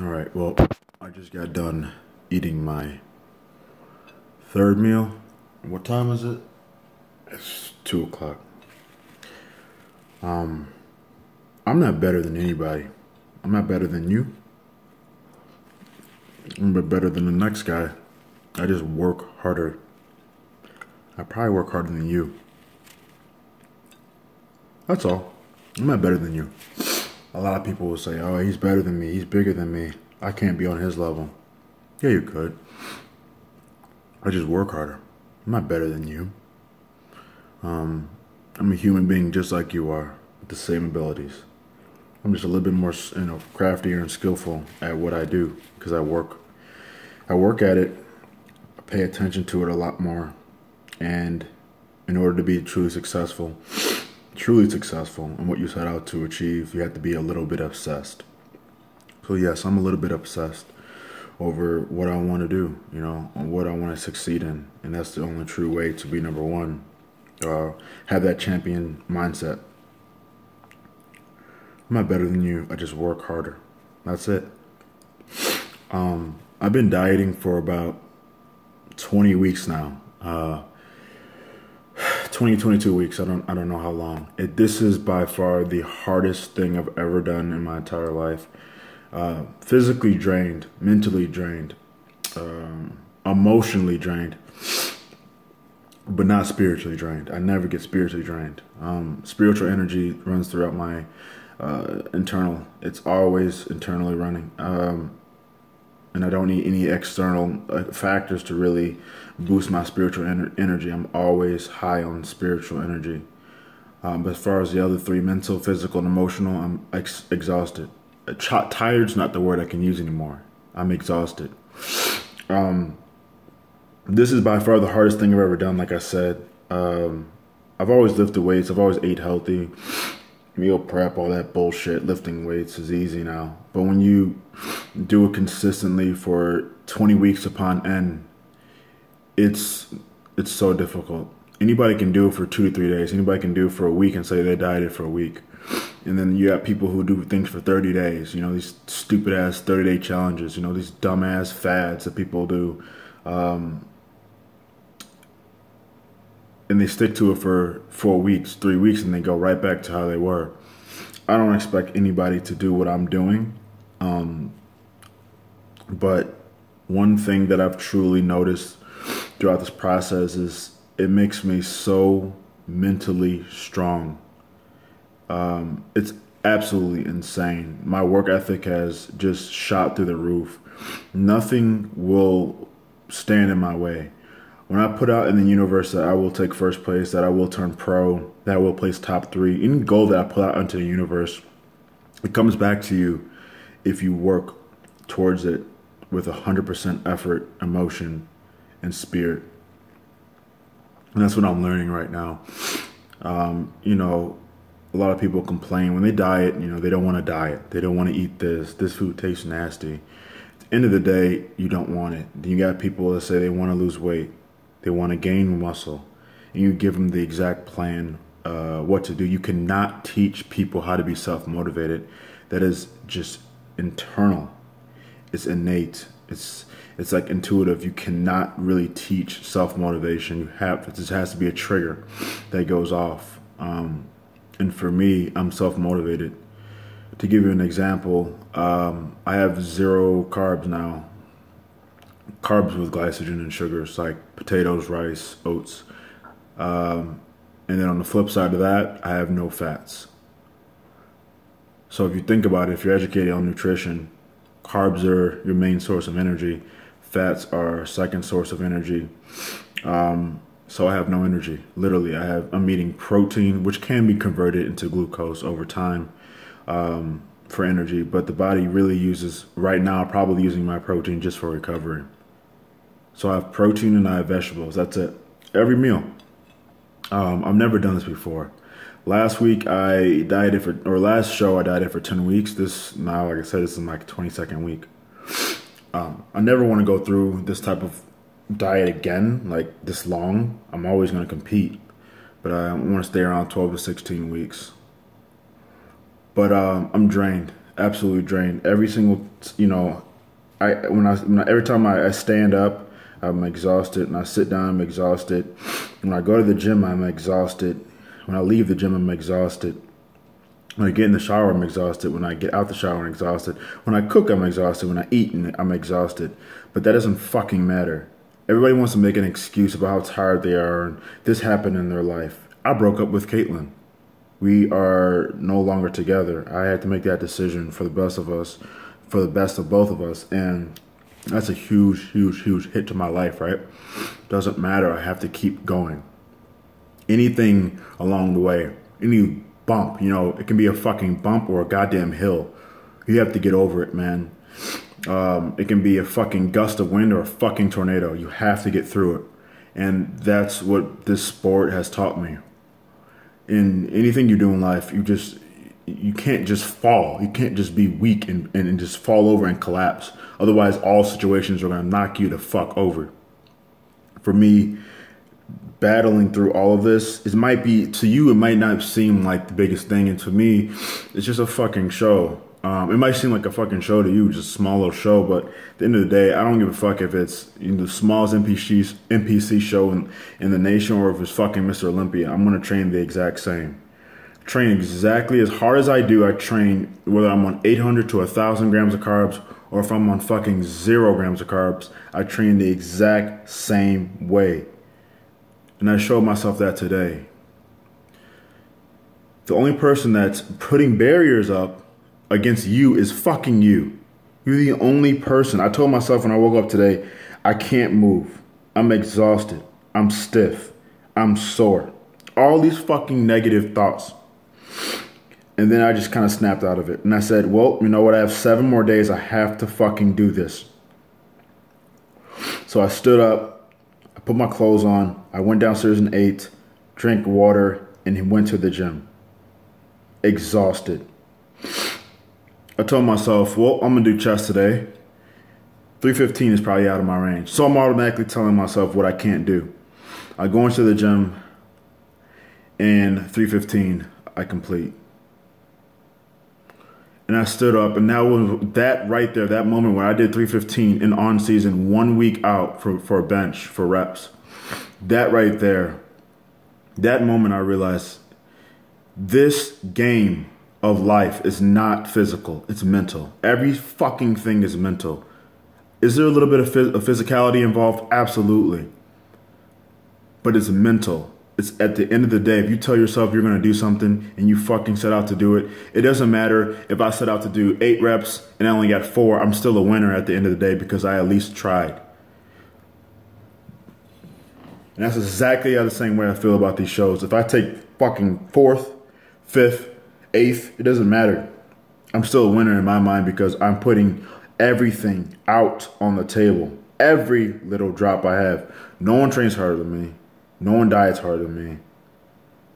All right, well, I just got done eating my third meal. What time is it? It's 2 o'clock. I'm not better than anybody. I'm not better than you. I'm not better than the next guy. I just work harder. I probably work harder than you. That's all. I'm not better than you. A lot of people will say, oh, he's better than me. He's bigger than me. I can't be on his level. Yeah, you could. I just work harder. I'm not better than you. I'm a human being just like you are, with the same abilities. I'm just a little bit more, craftier and skillful at what I do because I work at it. I pay attention to it a lot more, and in order to be truly successful in what you set out to achieve, you have to be a little bit obsessed. So yes, I'm a little bit obsessed over what I want to do, what I want to succeed in. And that's the only true way to be number one. Have that champion mindset. I'm not better than you. I just work harder. That's it. I've been dieting for about 20 weeks now. 22 weeks. I don't know how long. This is by far the hardest thing I've ever done in my entire life. Physically drained, mentally drained, emotionally drained, but not spiritually drained. I never get spiritually drained. Spiritual energy runs throughout my internal. It's always internally running. And I don't need any external factors to really boost my spiritual energy. I'm always high on spiritual energy. But as far as the other three, mental, physical, and emotional, I'm exhausted. Tired's not the word I can use anymore. I'm exhausted. This is by far the hardest thing I've ever done. Like I said, I've always lifted weights. I've always ate healthy, meal prep, all that bullshit. Lifting weights is easy now. But when you do it consistently for 20 weeks upon end, it's so difficult. Anybody can do it for 2 to 3 days. Anybody can do it for a week and say they dieted for a week. And then you have people who do things for 30 days, these stupid ass 30-day challenges, these dumb ass fads that people do. And they stick to it for 4 weeks, 3 weeks, and they go right back to how they were. I don't expect anybody to do what I'm doing. But one thing that I've truly noticed throughout this process is it makes me so mentally strong. It's absolutely insane. My work ethic has just shot through the roof. Nothing will stand in my way. When I put out in the universe that I will take first place, that I will turn pro, that I will place top 3, any goal that I put out into the universe, it comes back to you if you work towards it with 100% effort, emotion, and spirit. And that's what I'm learning right now. A lot of people complain when they diet, they don't want to diet. They don't want to eat this. This food tastes nasty. At the end of the day, you don't want it. Then you got people that say they want to lose weight. They want to gain muscle. And you give them the exact plan, what to do. You cannot teach people how to be self-motivated. That is just internal. It's innate. It's like intuitive. You cannot really teach self-motivation. It just has to be a trigger that goes off. And for me, I'm self-motivated. To give you an example, I have 0 carbs now. Carbs with glycogen and sugars like potatoes, rice, oats. And then on the flip side of that, I have no fats. So if you think about it, if you're educated on nutrition, carbs are your main source of energy. Fats are second source of energy. So I have no energy. Literally, I'm eating protein, which can be converted into glucose over time for energy. But the body really uses, right now, probably using my protein just for recovery. So I have protein and I have vegetables. That's it. Every meal. I've never done this before. Last week I dieted last show I dieted for 10 weeks. This now, like I said, this is my 22nd week. I never want to go through this type of diet again, like this long. I'm always going to compete, but I want to stay around 12 to 16 weeks. But I'm drained. absolutely drained. Every single, every time I stand up, I'm exhausted. And I sit down, I'm exhausted. When I go to the gym, I'm exhausted. When I leave the gym, I'm exhausted. When I get in the shower, I'm exhausted. When I get out the shower, I'm exhausted. When I cook, I'm exhausted. When I eat, I'm exhausted. But that doesn't fucking matter. Everybody wants to make an excuse about how tired they are and this happened in their life. I broke up with Caitlin. We are no longer together. I had to make that decision for the best of us, for the best of both of us. And that's a huge, huge, huge hit to my life, right? Doesn't matter. I have to keep going. Anything along the way, any bump, it can be a fucking bump or a goddamn hill. You have to get over it, man. It can be a fucking gust of wind or a fucking tornado. You have to get through it. And that's what this sport has taught me. In anything you do in life, you can't just fall. You can't just be weak and just fall over and collapse. Otherwise, all situations are going to knock you the fuck over. For me, battling through all of this, it might be, to you, it might not seem like the biggest thing. And to me, it's just a fucking show. It might seem like a fucking show to you, just a small little show, but at the end of the day, I don't give a fuck if it's the smallest NPC show in the nation or if it's fucking Mr. Olympia. I'm going to train the exact same. Train exactly as hard as I do. I train whether I'm on 800 to 1,000 grams of carbs or if I'm on fucking 0 grams of carbs. I train the exact same way. And I showed myself that today. The only person that's putting barriers up against you is fucking you. You're the only person. I told myself when I woke up today, I can't move. I'm exhausted. I'm stiff. I'm sore. All these fucking negative thoughts. And then I just kind of snapped out of it. And I said, well, you know what? I have 7 more days. I have to fucking do this. So I stood up. I put my clothes on. I went downstairs and ate, drank water, and went to the gym. Exhausted. I told myself, well, I'm going to do chest today. 315 is probably out of my range. So I'm automatically telling myself what I can't do. I go into the gym, and 315, I complete. And I stood up, and that right there, that moment when I did 315 in on season, 1 week out for a bench, for reps. That right there, that moment I realized this game of life is not physical, it's mental. Every fucking thing is mental. Is there a little bit of physicality involved? Absolutely. But it's mental. It's at the end of the day, if you tell yourself you're going to do something and you fucking set out to do it, it doesn't matter if I set out to do 8 reps and I only got 4, I'm still a winner at the end of the day because I at least tried. And that's exactly the same way I feel about these shows. If I take fucking 4th, 5th, 8th, it doesn't matter. I'm still a winner in my mind because I'm putting everything out on the table. Every little drop I have. No one trains harder than me. No one diets harder than me.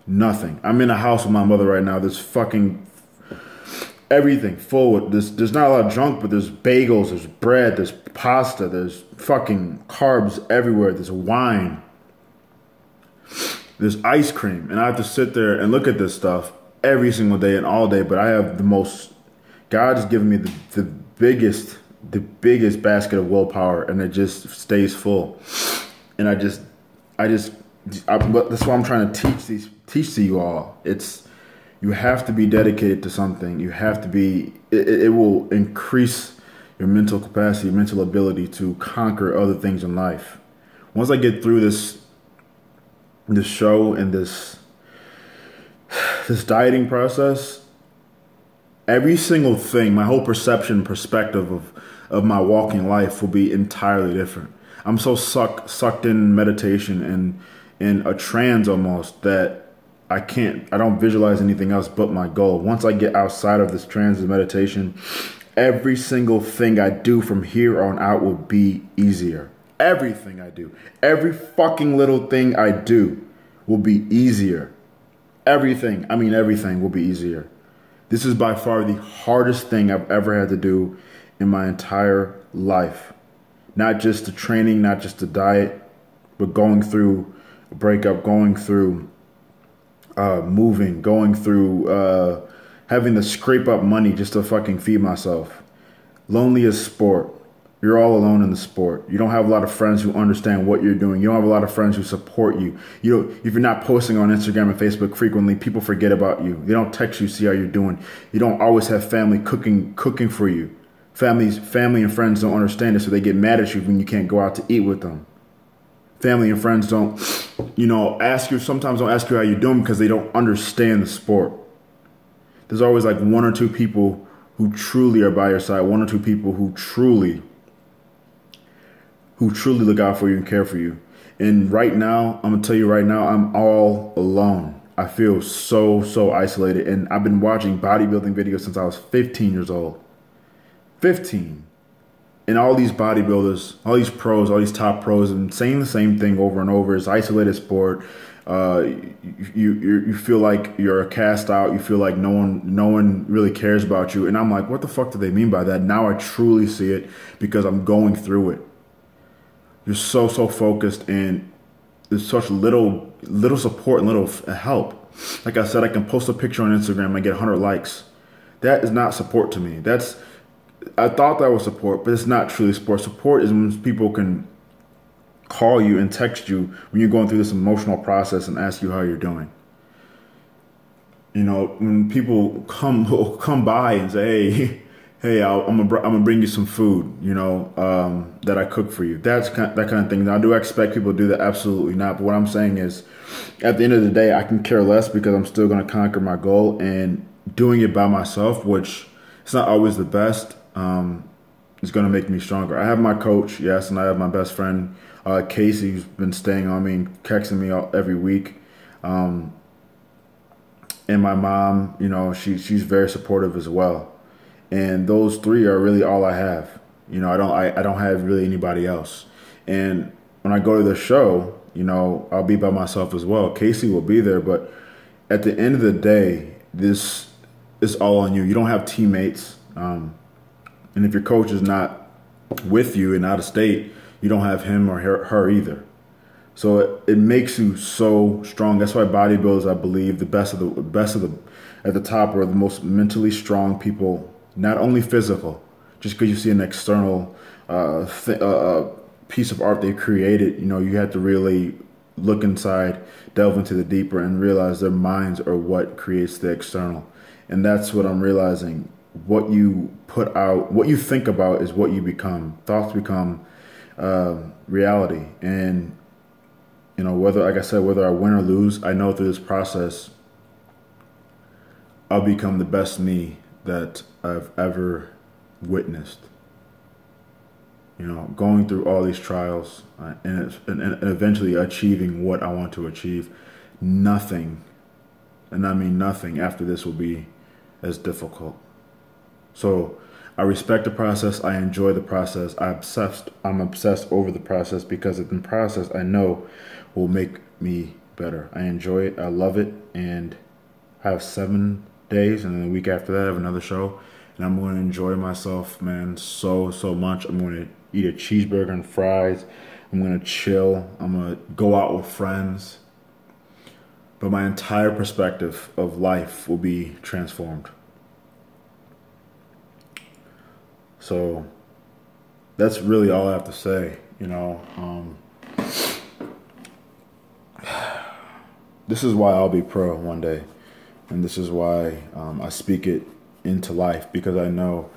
Nothing. I'm in a house with my mother right now. There's fucking everything full with this. There's not a lot of junk, but there's bagels, there's bread, there's pasta, there's fucking carbs everywhere. There's wine. There's ice cream. And I have to sit there and look at this stuff every single day and all day, but I have the most, God has given me the biggest basket of willpower, and it just stays full. And that's what I'm trying to teach to you all. You have to be dedicated to something. You have to be, it will increase your mental capacity, mental ability to conquer other things in life. Once I get through this show and this dieting process, every single thing, my whole perspective of my walking life will be entirely different. I'm so sucked in meditation and in a trance almost that I don't visualize anything else but my goal. Once I get outside of this trance of meditation, every single thing I do from here on out will be easier. Everything I do, every fucking little thing I do will be easier. Everything will be easier. This is by far the hardest thing I've ever had to do in my entire life. Not just the training, not just the diet, but going through a breakup, going through moving, going through having to scrape up money just to fucking feed myself. Loneliest sport. You're all alone in the sport. You don't have a lot of friends who understand what you're doing. You don't have a lot of friends who support you. If you're not posting on Instagram and Facebook frequently, people forget about you. They don't text you, see how you're doing. You don't always have family cooking for you. Family and friends don't understand it, so they get mad at you when you can't go out to eat with them. Family and friends don't, sometimes don't ask you how you're doing because they don't understand the sport. There's always like one or two people who truly are by your side, one or two people who truly look out for you and care for you. And right now, I'm gonna tell you right now, I'm all alone. I feel so isolated. And I've been watching bodybuilding videos since I was 15 years old. 15. And all these bodybuilders, all these pros, all these top pros, and saying the same thing over and over. It's isolated sport. You feel like you're cast out. You feel like no one really cares about you. And I'm like, what the fuck do they mean by that? Now I truly see it because I'm going through it. You're so focused, and there's such little support and little help. Like I said, I can post a picture on Instagram and get 100 likes. That is not support to me. I thought that was support, but it's not truly support. Support is when people can call you and text you when you're going through this emotional process and ask you how you're doing. When people come by and say, hey, I'm gonna bring you some food, that I cook for you. That kind of thing. Now, do I expect people to do that? Absolutely not. But what I'm saying is, at the end of the day, I can care less because I'm still gonna conquer my goal, and doing it by myself, which it's not always the best, is gonna make me stronger. I have my coach, yes, and I have my best friend, Casey, who's been staying on me and texting me every week. And my mom, she's very supportive as well. And those three are really all I have. I don't have really anybody else. And when I go to the show, I'll be by myself as well. Casey will be there, but at the end of the day, this is all on you. You don't have teammates. And if your coach is not with you and out of state, you don't have him or her either. So it makes you so strong. That's why bodybuilders, I believe, the best at the top are the most mentally strong people. Not only physical, just because you see an external piece of art they created, you have to really look inside, delve into the deeper, and realize their minds are what creates the external. And that's what I'm realizing. What you put out, what you think about is what you become. Thoughts become reality. And, whether I win or lose, I know through this process, I'll become the best me that I've ever witnessed. Going through all these trials and eventually achieving what I want to achieve. Nothing, and I mean nothing, after this will be as difficult. So I respect the process. I enjoy the process. I'm obsessed over the process because the process I know will make me better. I enjoy it. I love it. And I have 7 days, and then the week after that I have another show, and I'm going to enjoy myself, man, so much. I'm going to eat a cheeseburger and fries. I'm going to chill. I'm going to go out with friends. But my entire perspective of life will be transformed. So that's really all I have to say. This is why I'll be pro one day. And this is why I speak it into life, because I know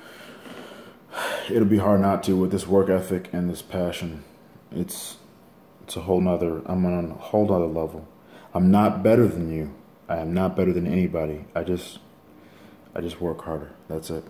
it'll be hard not to with this work ethic and this passion. It's a whole nother, I'm on a whole nother level. I'm not better than you. I am not better than anybody. I just work harder. That's it.